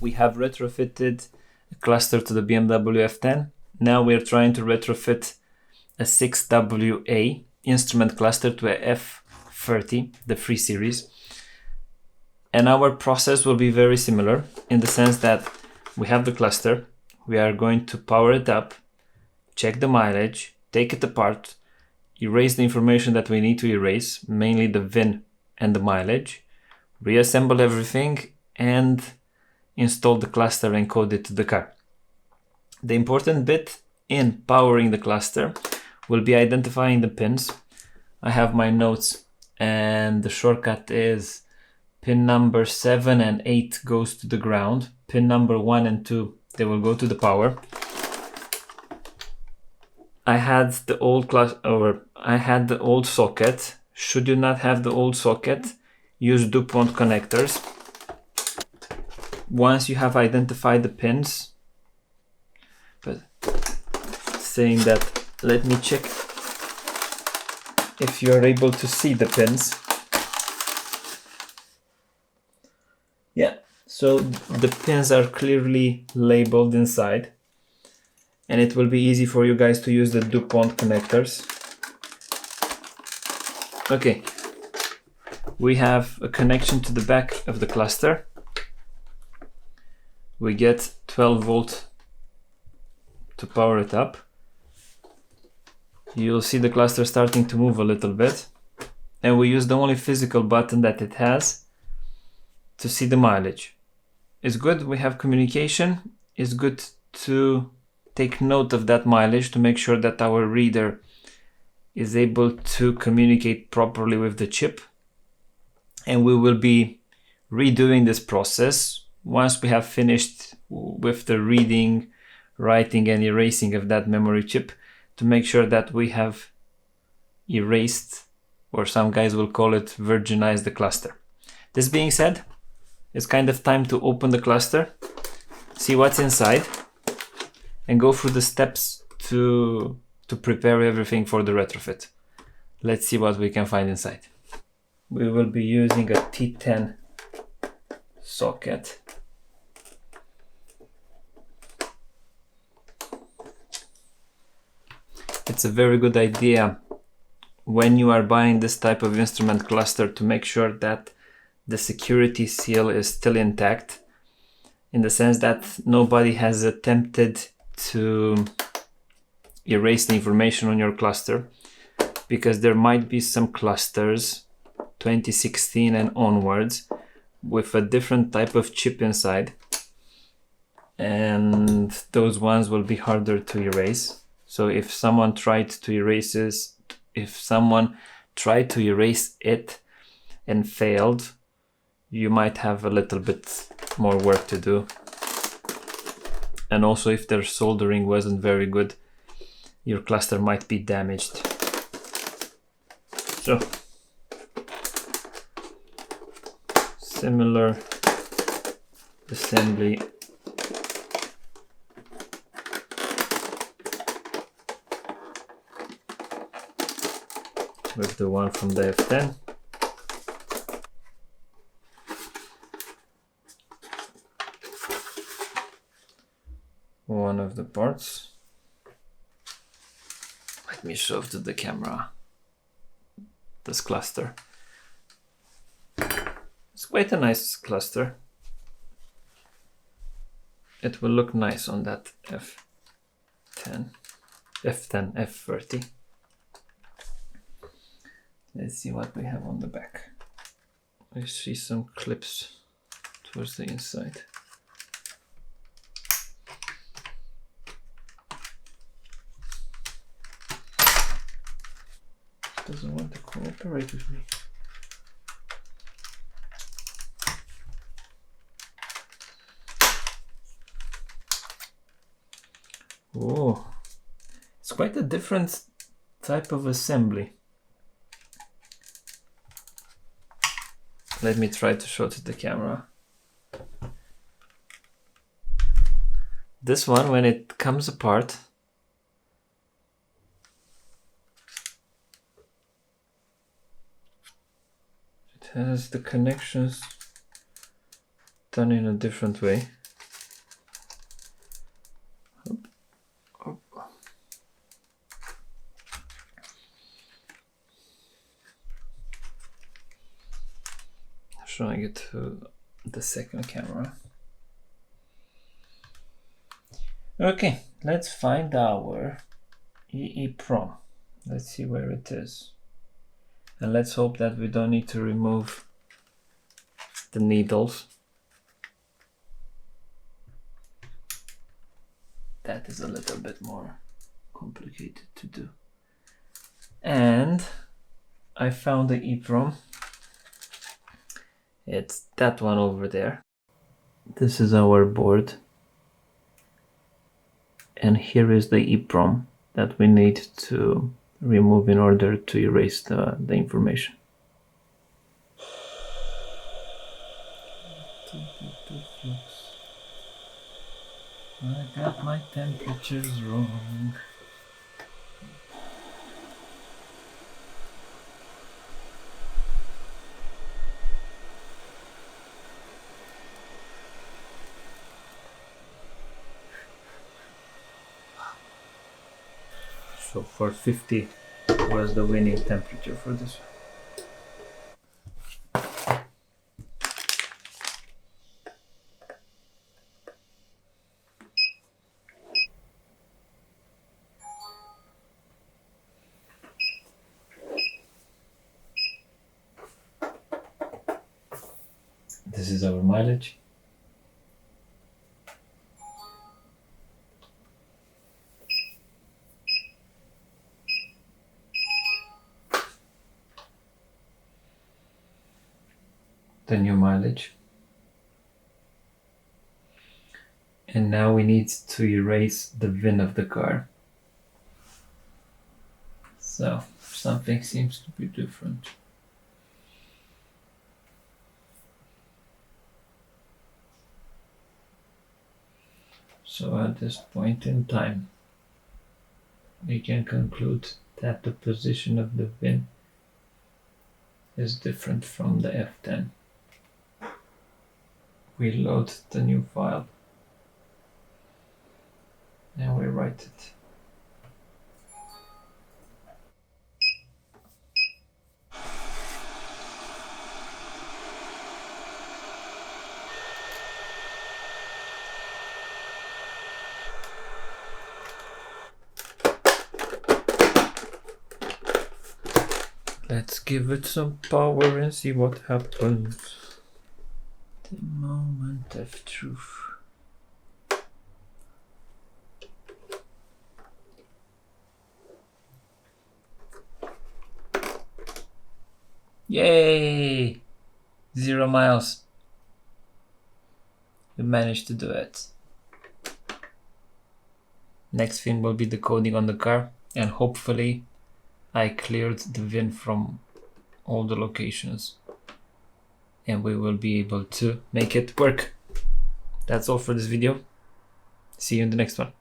We have retrofitted a cluster to the BMW F10. Now we're trying to retrofit a 6WA instrument cluster to a F30, the free series. And our process will be very similar in the sense that we have the cluster, we are going to power it up, check the mileage, take it apart, erase the information that we need to erase, mainly the VIN and the mileage, reassemble everything and install the cluster and code it to the car. The important bit in powering the cluster will be identifying the pins. I have my notes and the shortcut is pin number 7 and 8 goes to the ground. Pin number 1 and 2, they will go to the power. I had the old socket. Should you not have the old socket, use DuPont connectors. Once you have identified the pins, but saying that, let me check if you are able to see the pins. Yeah, so the pins are clearly labeled inside, and it will be easy for you guys to use the DuPont connectors. Okay, we have a connection to the back of the cluster. We get 12 volt to power it up. You'll see the cluster starting to move a little bit, and we use the only physical button that it has to see the mileage. It's good we have communication. It's good to take note of that mileage to make sure that our reader is able to communicate properly with the chip. And we will be redoing this process once we have finished with the reading, writing and erasing of that memory chip, to make sure that we have erased, or some guys will call it virginized, the cluster. This being said, it's kind of time to open the cluster, see what's inside, and go through the steps to prepare everything for the retrofit. Let's see what we can find inside. We will be using a T10 socket. It's a very good idea when you are buying this type of instrument cluster to make sure that the security seal is still intact, in the sense that nobody has attempted to erase the information on your cluster, because there might be some clusters 2016 and onwards with a different type of chip inside, and those ones will be harder to erase. So if someone tried to erase it and failed, you might have a little bit more work to do. And also, if their soldering wasn't very good, your cluster might be damaged. So, similar assembly with the one from the F10. One of the parts. Let me show to the camera this cluster. It's quite a nice cluster. It will look nice on that F30. Let's see what we have on the back. I see some clips towards the inside. Doesn't want to cooperate with me. Oh, it's quite a different type of assembly. Let me try to show to the camera. This one, when it comes apart, it has the connections done in a different way. showing it to the second camera. Okay, let's find our EEPROM. Let's see where it is. And let's hope that we don't need to remove the needles. That is a little bit more complicated to do. And I found the EEPROM. It's that one over there. This is our board. And here is the EEPROM that we need to remove in order to erase the information. I got my temperatures wrong. So 450 was the winning temperature for this one. This is our mileage. The new mileage. And now we need to erase the VIN of the car. So something seems to be different. So at this point in time, we can conclude that the position of the VIN is different from the F10. We load the new file and we write it. Let's give it some power and see what happens. The moment of truth. Yay! 0 miles. We managed to do it. Next thing will be the coding on the car, and hopefully I cleared the VIN from all the locations and we will be able to make it work. That's all for this video. See you in the next one.